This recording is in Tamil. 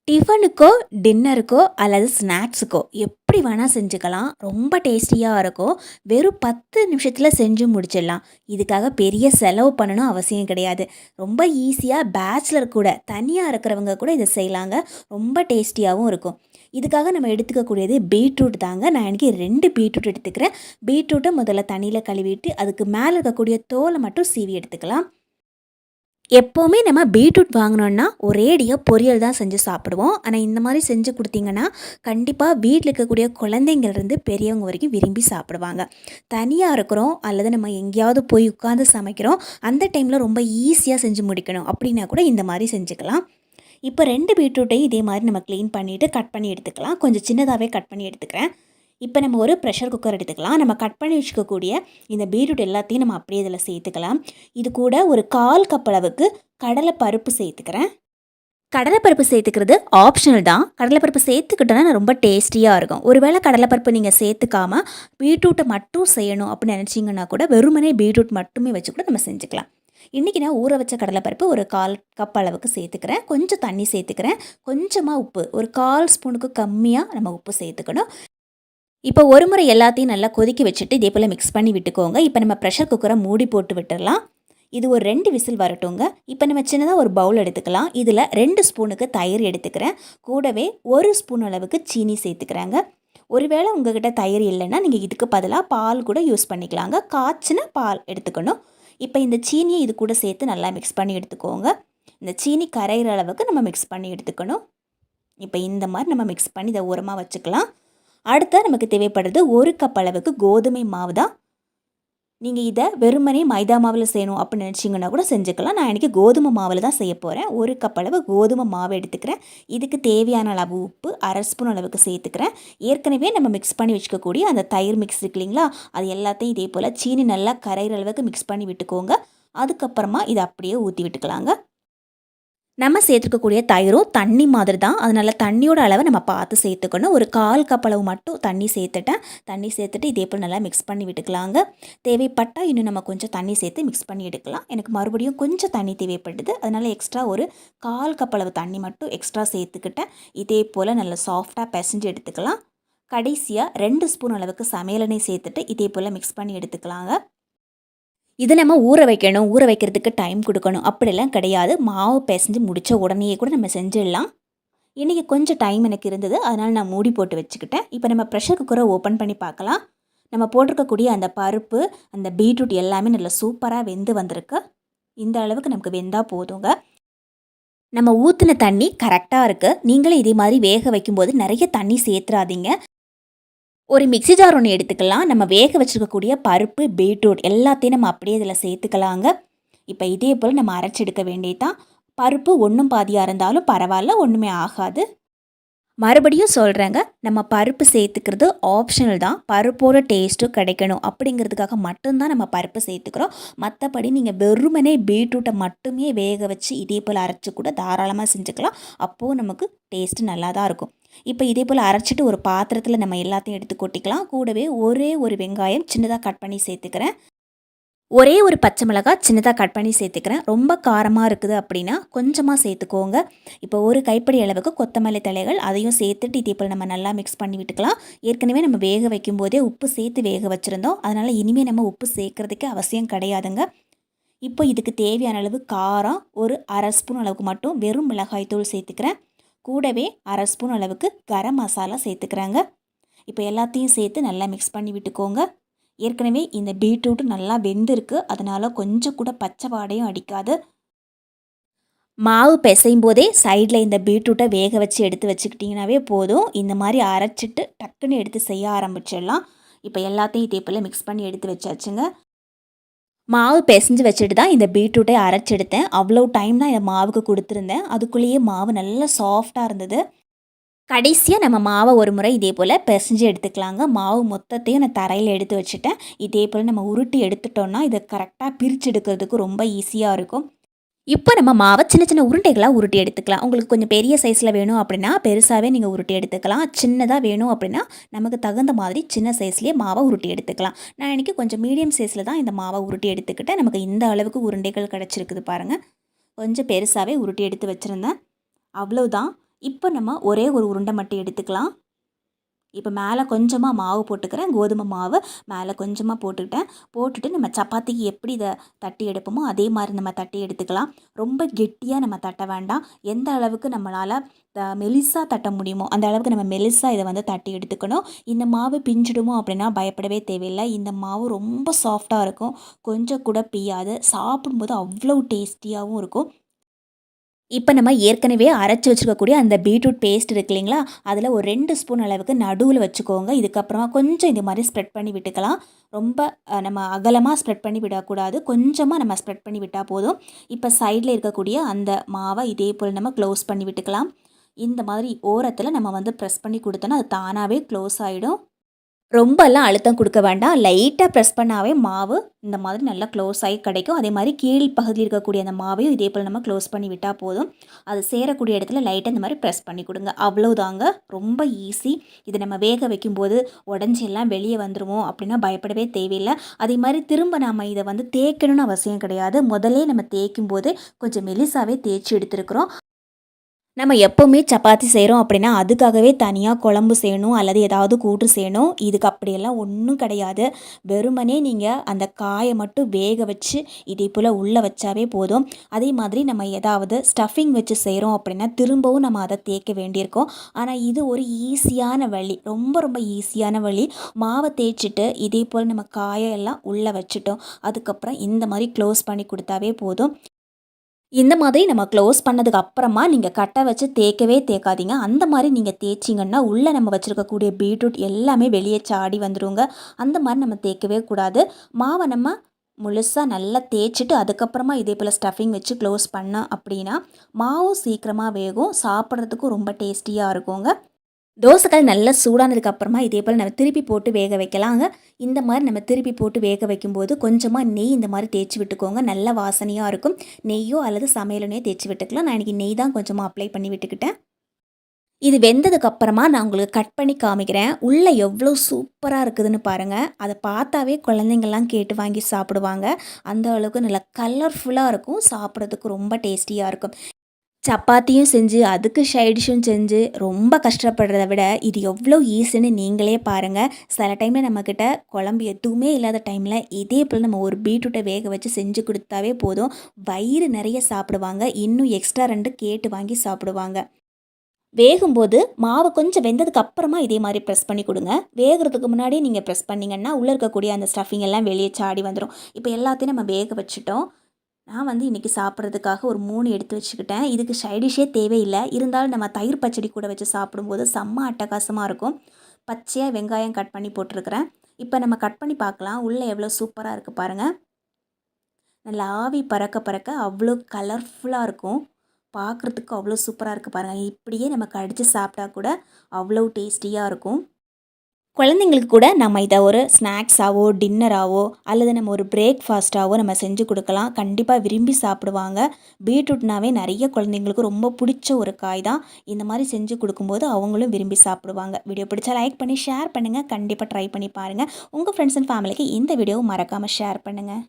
டிஃபனுக்கோ, டின்னருக்கோ அல்லது ஸ்நாக்ஸுக்கோ எப்படி வேணா செஞ்சுக்கலாம். ரொம்ப டேஸ்டியா இருக்கும். வெறும் 10 நிமிஷத்துல செஞ்சு முடிச்சிடலாம். இதுக்காக பெரிய செலவு பண்ணணும் அவசியம் கிடையாது. ரொம்ப ஈஸியா பேச்சுலர் கூட, தனியா இருக்கிறவங்க கூட இத செய்யலாங்க. ரொம்ப டேஸ்டியாவும் இருக்கும். இதுக்காக நம்ம எடுத்துக்கக்கூடியது பீட்ரூட் தாங்க. நான் இன்னைக்கு 2 பீட்ரூட் எடுத்துக்கிறேன். பீட்ரூட்ட முதல்ல தண்ணியில கழுவிட்டு, அதுக்கு மேல இருக்கக்கூடிய தோல மட்டும் சீவி எடுத்துக்கலாம். எப்போவுமே நம்ம பீட்ரூட் வாங்கினோன்னா ஒரேடியா பொரியல் தான் செஞ்சு சாப்பிடுவோம். ஆனால் இந்த மாதிரி செஞ்சு கொடுத்தீங்கன்னா கண்டிப்பாக வீட்டில் இருக்கக்கூடிய குழந்தைங்கள்லேருந்து பெரியவங்க வரைக்கும் விரும்பி சாப்பிடுவாங்க. தனியாக இருக்கிறோம் அல்லது நம்ம எங்கேயாவது போய் உட்காந்து சமைக்கிறோம், அந்த டைமில் ரொம்ப ஈஸியாக செஞ்சு முடிக்கணும் அப்படின்னா கூட இந்த மாதிரி செஞ்சுக்கலாம். இப்போ 2 பீட்ரூட்டையும் இதே மாதிரி நம்ம க்ளீன் பண்ணிவிட்டு கட் பண்ணி எடுத்துக்கலாம். கொஞ்சம் சின்னதாகவே கட் பண்ணி எடுத்துக்கிறேன். இப்போ நம்ம ஒரு ப்ரெஷர் குக்கர் எடுத்துக்கலாம். நம்ம கட் பண்ணி வச்சுக்கக்கூடிய இந்த பீட்ரூட் எல்லாத்தையும் நம்ம அப்படியே இதில் சேர்த்துக்கலாம். இது கூட ஒரு 1/4 கப் அளவுக்கு கடலைப்பருப்பு சேர்த்துக்கிறேன். கடலைப்பருப்பு சேர்த்துக்கிறது ஆப்ஷனல் தான். கடலைப்பருப்பு சேர்த்துக்கிட்டோன்னா ரொம்ப டேஸ்டியாக இருக்கும். ஒருவேளை கடலைப்பருப்பு நீங்கள் சேர்த்துக்காம பீட்ரூட்டை மட்டும் செய்யணும் அப்படின்னு நினச்சிங்கன்னா கூட வெறுமனே பீட்ரூட் மட்டுமே வச்சு கூட நம்ம செஞ்சுக்கலாம். இன்றைக்கி நான் ஊற வச்ச கடலைப்பருப்பு ஒரு 1/4 கப் அளவுக்கு சேர்த்துக்கிறேன். கொஞ்சம் தண்ணி சேர்த்துக்கிறேன். கொஞ்சமாக உப்பு, ஒரு 1/4 ஸ்பூனுக்கு கம்மியாக நம்ம உப்பு சேர்த்துக்கணும். இப்போ ஒரு முறை எல்லாத்தையும் நல்லா கொதிக்க வச்சுட்டு இதே போல் மிக்ஸ் பண்ணி விட்டுக்கோங்க. இப்போ நம்ம ப்ரெஷர் குக்கரை மூடி போட்டு விட்டுடலாம். இது ஒரு 2 விசில் வரட்டுங்க. இப்போ நம்ம சின்னதாக ஒரு பவுல் எடுத்துக்கலாம். இதில் 2 ஸ்பூனுக்கு தயிர் எடுத்துக்கிறேன். கூடவே 1 ஸ்பூன் அளவுக்கு சீனி சேர்த்துக்கிறாங்க. ஒருவேளை உங்ககிட்ட தயிர் இல்லைன்னா நீங்கள் இதுக்கு பதிலாக பால் கூட யூஸ் பண்ணிக்கலாங்க. காய்ச்சின பால் எடுத்துக்கணும். இப்போ இந்த சீனியை இது கூட சேர்த்து நல்லா மிக்ஸ் பண்ணி எடுத்துக்கோங்க. இந்த சீனி கரைகிற அளவுக்கு நம்ம மிக்ஸ் பண்ணி எடுத்துக்கணும். இப்போ இந்த மாதிரி நம்ம மிக்ஸ் பண்ணி இதை ஓரமாக வச்சுக்கலாம். அடுத்த நமக்கு தேவைப்படுறது 1 கப் அளவுக்கு கோதுமை மாவு தான். நீங்கள் இதை வெறுமனே மைதா மாவில் செய்யணும் அப்படின்னு நினச்சிங்கன்னா கூட செஞ்சுக்கலாம். நான் இன்றைக்கி கோதுமை மாவில் தான் செய்ய போகிறேன். 1 கப் அளவு கோதுமை மாவு எடுத்துக்கிறேன். இதுக்கு தேவையான அளவு உப்பு 1/2 ஸ்பூன் அளவுக்கு சேர்த்துக்கிறேன். ஏற்கனவே நம்ம மிக்ஸ் பண்ணி வச்சுக்கக்கூடிய அந்த தயிர் மிக்ஸ் இருக்கு இல்லைங்களா, அது எல்லாத்தையும் இதே போல் சீனி நல்லா கரைகிற அளவுக்கு மிக்ஸ் பண்ணி விட்டுக்கோங்க. அதுக்கப்புறமா இதை அப்படியே ஊற்றி விட்டுக்கலாங்க. நம்ம சேர்த்துக்கக்கூடிய தயிரும் தண்ணி மாதிரி தான். அதனால் தண்ணியோட அளவை நம்ம பார்த்து சேர்த்துக்கணும். ஒரு 1/4 கப் அளவு மட்டும் தண்ணி சேர்த்துட்டேன். தண்ணி சேர்த்துட்டு இதே போல் நல்லா மிக்ஸ் பண்ணி விட்டுக்கலாங்க. தேவைப்பட்டால் இன்னும் நம்ம கொஞ்சம் தண்ணி சேர்த்து மிக்ஸ் பண்ணி எடுக்கலாம். எனக்கு மறுபடியும் கொஞ்சம் தண்ணி தேவைப்படுது. அதனால் எக்ஸ்ட்ரா ஒரு 1/4 கப் அளவு தண்ணி மட்டும் எக்ஸ்ட்ரா சேர்த்துக்கிட்டேன். இதே போல் நல்லா சாஃப்டாக பிசைஞ்சு எடுத்துக்கலாம். கடைசியாக 2 ஸ்பூன் அளவுக்கு சமையல் எண்ணெய் சேர்த்துட்டு இதே போல் மிக்ஸ் பண்ணி எடுத்துக்கலாங்க. இது நம்ம ஊற வைக்கணும், ஊற வைக்கிறதுக்கு டைம் கொடுக்கணும் அப்படிலாம் கிடையாது. மாவு பிசைஞ்சு முடித்த உடனேயே கூட நம்ம செஞ்சிடலாம். இன்றைக்கி கொஞ்சம் டைம் எனக்கு இருந்தது, அதனால் நான் மூடி போட்டு வச்சுக்கிட்டேன். இப்போ நம்ம ப்ரெஷர் குக்கரை ஓப்பன் பண்ணி பார்க்கலாம். நம்ம போட்டிருக்கக்கூடிய அந்த பருப்பு, அந்த பீட்ரூட் எல்லாமே நல்லா சூப்பராக வெந்து வந்திருக்கு. இந்த அளவுக்கு நமக்கு வெந்தால் போதுங்க. நம்ம ஊற்றின தண்ணி கரெக்டாக இருக்குது. நீங்களும் இதே மாதிரி வேக வைக்கும்போது நிறைய தண்ணி சேர்த்துறாதீங்க. ஒரு மிக்ஸி ஜார் ஒன்று எடுத்துக்கலாம். நம்ம வேக வச்சுருக்கக்கூடிய பருப்பு, பீட்ரூட் எல்லாத்தையும் நம்ம அப்படியே இதில் சேர்த்துக்கலாங்க. இப்போ இதே போல் நம்ம அரைச்செடுக்க வேண்டியதான். பருப்பு ஒன்றும் பாதியாக இருந்தாலும் பரவாயில்ல, ஒன்றுமே ஆகாது. மறுபடியும் சொல்கிறேங்க, நம்ம பருப்பு சேர்த்துக்கிறது ஆப்ஷனல் தான். பருப்போட டேஸ்ட்டும் கிடைக்கணும் அப்படிங்கிறதுக்காக மட்டும்தான் நம்ம பருப்பு சேர்த்துக்கிறோம். மற்றபடி நீங்கள் வெறுமனே பீட்ரூட்டை மட்டுமே வேக வச்சு இதே போல் அரைச்சி கூட தாராளமாக செஞ்சுக்கலாம். அப்போது நமக்கு டேஸ்ட்டு நல்லா தான் இருக்கும். இப்போ இதே போல் அரைச்சிட்டு ஒரு பாத்திரத்தில் நம்ம எல்லாத்தையும் எடுத்து கொட்டிக்கலாம். கூடவே ஒரே ஒரு வெங்காயம் சின்னதாக கட் பண்ணி சேர்த்துக்கிறேன். ஒரே ஒரு பச்சை மிளகாய் சின்னதாக கட் பண்ணி சேர்த்துக்கிறேன். ரொம்ப காரமாக இருக்குது அப்படின்னா கொஞ்சமாக சேர்த்துக்கோங்க. இப்போ ஒரு கைப்பிடி அளவுக்கு கொத்தமல்லி தழைகள் அதையும் சேர்த்துட்டு இதே போல் நம்ம நல்லா மிக்ஸ் பண்ணி விட்டுக்கலாம். ஏற்கனவே நம்ம வேக வைக்கும் போதே உப்பு சேர்த்து வேக வச்சுருந்தோம். அதனால் இனிமேல் நம்ம உப்பு சேர்க்குறதுக்கு அவசியம் கிடையாதுங்க. இப்போ இதுக்கு தேவையான அளவு காரம் ஒரு 1/2 ஸ்பூன் அளவுக்கு மட்டும் வெறும் மிளகாய்த்தூள் சேர்த்துக்கிறேன். கூடவே 1/2 ஸ்பூன் அளவுக்கு கரம் மசாலா சேர்த்துக்கிறாங்க. இப்போ எல்லாத்தையும் சேர்த்து நல்லா மிக்ஸ் பண்ணி விட்டுக்கோங்க. ஏற்கனவே இந்த பீட்ரூட் நல்லா வெந்திருக்கு, அதனால் கொஞ்சம் கூட பச்சை வாடையும் அடிக்காது. மாவு பிசையும் போதே சைடில் இந்த பீட்ரூட்டை வேக வச்சு எடுத்து வச்சுக்கிட்டிங்கனாவே போதும். இந்த மாதிரி அரைச்சிட்டு டக்குன்னு எடுத்து செய்ய ஆரம்பிச்சிடலாம். இப்போ எல்லாத்தையும் இதே போல் மிக்ஸ் பண்ணி எடுத்து வச்சாச்சுங்க. மாவு பிசைஞ்சு வச்சுட்டு தான் இந்த பீட்ரூட்டை அரைச்செடுத்தேன். அவ்வளோ டைம் தான் இந்த மாவுக்கு கொடுத்துருந்தேன். அதுக்குள்ளேயே மாவு நல்லா சாஃப்டாக இருந்தது. கடைசியாக நம்ம மாவை ஒரு முறை இதே போல் பிசைஞ்சு எடுத்துக்கலாங்க. மாவு மொத்தத்தையும் நான் தரையில் எடுத்து வச்சுட்டேன். இதே போல் நம்ம உருட்டி எடுத்துட்டோன்னா இதை கரெக்டாக பிரித்து எடுக்கிறதுக்கு ரொம்ப ஈஸியாக இருக்கும். இப்போ நம்ம மாவை சின்ன சின்ன உருண்டைகளாக உருட்டி எடுத்துக்கலாம். உங்களுக்கு கொஞ்சம் பெரிய சைஸில் வேணும் அப்படின்னா பெருசாகவே நீங்கள் உருட்டி எடுத்துக்கலாம். சின்னதாக வேணும் அப்படின்னா நமக்கு தகுந்த மாதிரி சின்ன சைஸ்லேயே மாவை உருட்டி எடுத்துக்கலாம். நான் இன்றைக்கி கொஞ்சம் மீடியம் சைஸில் தான் இந்த மாவை உருட்டி எடுத்துக்கிட்டேன். நமக்கு இந்த அளவுக்கு உருண்டைகள் கிடச்சிருக்குது பாருங்கள். கொஞ்சம் பெருசாகவே உருட்டி எடுத்து வச்சுருந்தேன். அவ்வளோதான். இப்போ நம்ம ஒரே ஒரு உருண்டை மட்டும் எடுத்துக்கலாம். இப்போ மேலே கொஞ்சமாக மாவு போட்டுக்கிறேன். கோதுமை மாவு மேலே கொஞ்சமாக போட்டுக்கிட்டேன். போட்டுட்டு நம்ம சப்பாத்திக்கு எப்படி இதை தட்டி எடுப்போமோ அதே மாதிரி நம்ம தட்டி எடுத்துக்கலாம். ரொம்ப கெட்டியாக நம்ம தட்ட வேண்டாம். எந்த அளவுக்கு நம்மளால் மெலிசாக தட்ட முடியுமோ அந்த அளவுக்கு நம்ம மெலிசாக இதை வந்து தட்டி எடுத்துக்கணும். இந்த மாவு பிஞ்சிடுமோ அப்படின்னா பயப்படவே தேவையில்லை. இந்த மாவு ரொம்ப சாஃப்டாக இருக்கும். கொஞ்சம் கூட பிய்யாது. சாப்பிடும்போது அவ்வளோ டேஸ்டியாகவும் இருக்கும். இப்போ நம்ம ஏற்கனவே அரைச்சி வச்சுருக்கக்கூடிய அந்த பீட்ரூட் பேஸ்ட் இருக்கு இல்லைங்களா, அதில் ஒரு 2 ஸ்பூன் அளவுக்கு நடுவில் வச்சுக்கோங்க. இதுக்கப்புறமா கொஞ்சம் இது மாதிரி ஸ்ப்ரெட் பண்ணி விட்டுக்கலாம். ரொம்ப நம்ம அகலமாக ஸ்ப்ரெட் பண்ணி விடக்கூடாது. கொஞ்சமாக நம்ம ஸ்ப்ரெட் பண்ணி விட்டால் போதும். இப்போ சைடில் இருக்கக்கூடிய அந்த மாவை இதே போல் நம்ம க்ளோஸ் பண்ணி விட்டுக்கலாம். இந்த மாதிரி ஓரத்தில் நம்ம வந்து ப்ரெஸ் பண்ணி கொடுத்தோன்னா அது தானாகவே க்ளோஸ் ஆகிடும். ரொம்பலாம் அழுத்தம் கொடுக்க வேண்டாம். லைட்டாக ப்ரெஸ் பண்ணாவே மாவு இந்த மாதிரி நல்லா க்ளோஸ் ஆகி கிடைக்கும். அதே மாதிரி கீழ் பகுதியில் இருக்கக்கூடிய அந்த மாவையும் இதே போல் நம்ம க்ளோஸ் பண்ணி விட்டால் போதும். அது சேரக்கூடிய இடத்துல லைட்டாக இந்த மாதிரி ப்ரெஸ் பண்ணி கொடுங்க. அவ்வளோதாங்க. ரொம்ப ஈஸி. இதை நம்ம வேக வைக்கும்போது உடஞ்சி எல்லாம் வெளியே வந்துடுமோ அப்படின்னா பயப்படவே தேவையில்லை. அதே மாதிரி திரும்ப நம்ம இதை வந்து தேய்க்கணும்னு அவசியம் கிடையாது. முதல்லே நம்ம தேய்க்கும் போது கொஞ்சம் மெலிசாவே தேய்ச்சி எடுத்துருக்குறோம். நம்ம எப்போவுமே சப்பாத்தி செய்கிறோம் அப்படின்னா அதுக்காகவே தனியாக குழம்பு செய்யணும் அல்லது ஏதாவது கூட்டு செய்யணும். இதுக்கு அப்படியெல்லாம் ஒன்றும் கிடையாது. வெறுமனே நீங்கள் அந்த காயை மட்டும் வேக வச்சு இதே போல் உள்ளே வச்சாவே போதும். அதே மாதிரி நம்ம ஏதாவது ஸ்டஃபிங் வச்சு செய்கிறோம் அப்படின்னா திரும்பவும் நம்ம அதை தேய்க்க வேண்டியிருக்கோம். ஆனால் இது ஒரு ஈஸியான வழி. ரொம்ப ரொம்ப ஈஸியான வழி. மாவை தேய்ச்சிட்டு இதே போல் நம்ம காயெல்லாம் உள்ளே வச்சுட்டோம். அதுக்கப்புறம் இந்த மாதிரி க்ளோஸ் பண்ணி கொடுத்தாவே போதும். இந்த மாதிரி நம்ம க்ளோஸ் பண்ணதுக்கு அப்புறமா நீங்கள் கட்டை வச்சு தேய்க்கவே தேய்க்காதீங்க. அந்த மாதிரி நீங்கள் தேய்ச்சிங்கன்னா உள்ளே நம்ம வச்சுருக்கக்கூடிய பீட்ரூட் எல்லாமே வெளியே சாடி வந்துடுங்க. அந்த மாதிரி நம்ம தேய்க்கவே கூடாது. மாவை நம்ம முழுசாக நல்லா தேய்ச்சிட்டு அதுக்கப்புறமா இதே போல் ஸ்டஃபிங் வச்சு க்ளோஸ் பண்ணோம் அப்படின்னா மாவும் சீக்கிரமாக வேகும். சாப்பிட்றதுக்கும் ரொம்ப டேஸ்டியாக இருக்குங்க. தோசைக்கல் நல்லா சூடானதுக்கு அப்புறமா இதே போல் நம்ம திருப்பி போட்டு வேக வைக்கலாங்க. இந்த மாதிரி நம்ம திருப்பி போட்டு வேக வைக்கும்போது கொஞ்சமாக நெய் இந்த மாதிரி தேய்ச்சி விட்டுக்கோங்க. நல்ல வாசனையாக இருக்கும். நெய்யோ அல்லது சமையலோ தேய்ச்சி விட்டுக்கலாம். நான் இன்றைக்கி நெய் தான் கொஞ்சமாக அப்ளை பண்ணி விட்டுக்கிட்டேன். இது வெந்ததுக்கு அப்புறமா நான் உங்களுக்கு கட் பண்ணி காமிக்கிறேன். உள்ளே எவ்வளோ சூப்பராக இருக்குதுன்னு பாருங்கள். அதை பார்த்தாவே குழந்தைங்கள்லாம் கேட்டு வாங்கி சாப்பிடுவாங்க. அந்த அளவுக்கு நல்லா கலர்ஃபுல்லாக இருக்கும். சாப்பிட்றதுக்கு ரொம்ப டேஸ்டியாக இருக்கும். சப்பாத்தியும் செஞ்சு அதுக்கு சைடிஷும் செஞ்சு ரொம்ப கஷ்டப்படுறத விட இது எவ்வளோ ஈஸின்னு நீங்களே பாருங்கள். சில டைமில் நம்மக்கிட்ட குழம்பு எதுவுமே இல்லாத டைமில் இதே போல் நம்ம ஒரு பீட்ரூட்டை வேக வச்சு செஞ்சு கொடுத்தாவே போதும். வயிறு நிறைய சாப்பிடுவாங்க. இன்னும் எக்ஸ்ட்ரா 2 கேட்டு வாங்கி சாப்பிடுவாங்க. வேகும்போது மாவு கொஞ்சம் வெந்ததுக்கு அப்புறமா இதே மாதிரி ப்ரெஸ் பண்ணி கொடுங்க. வேகிறதுக்கு முன்னாடியே நீங்கள் ப்ரெஸ் பண்ணிங்கன்னா உள்ளே இருக்கக்கூடிய அந்த ஸ்டஃபிங் எல்லாம் வெளியே சாடி வந்துடும். இப்போ எல்லாத்தையும் நம்ம வேக வச்சுட்டோம். நான் வந்து இன்றைக்கி சாப்பிட்றதுக்காக ஒரு 3 எடுத்து வச்சுக்கிட்டேன். இதுக்கு சைடிஷே தேவையில்லை. இருந்தாலும் நம்ம தயிர் பச்சடி கூட வச்சு சாப்பிடும்போது செம்ம அட்டகாசமாக இருக்கும். பச்சையாக வெங்காயம் கட் பண்ணி போட்டிருக்கிறேன். இப்போ நம்ம கட் பண்ணி பார்க்கலாம். உள்ளே எவ்வளோ சூப்பராக இருக்குது பாருங்கள். நல்லா ஆவி பறக்க பறக்க அவ்வளோ கலர்ஃபுல்லாக இருக்கும். பார்க்குறதுக்கு அவ்வளோ சூப்பராக இருக்குது பாருங்கள். இப்படியே நம்ம கடித்து சாப்பிட்டா கூட அவ்வளோ டேஸ்டியாக இருக்கும். குழந்தைங்களுக்கு கூட நம்ம இதை ஒரு ஸ்நாக்ஸாவோ டின்னராகவோ அல்லது நம்ம ஒரு பிரேக்ஃபாஸ்ட்டாவோ நம்ம செஞ்சு கொடுக்கலாம். கண்டிப்பாக விரும்பி சாப்பிடுவாங்க. பீட்ரூட்னாவே நிறைய குழந்தைங்களுக்கு ரொம்ப பிடிச்ச ஒரு காய் தான். இந்த மாதிரி செஞ்சு கொடுக்கும்போது அவங்களும் விரும்பி சாப்பிடுவாங்க. வீடியோ பிடிச்சா லைக் பண்ணி ஷேர் பண்ணுங்கள். கண்டிப்பாக ட்ரை பண்ணி பாருங்கள். உங்கள் ஃப்ரெண்ட்ஸ் அண்ட் ஃபேமிலிக்கு இந்த வீடியோவை மறக்காமல் ஷேர் பண்ணுங்கள்.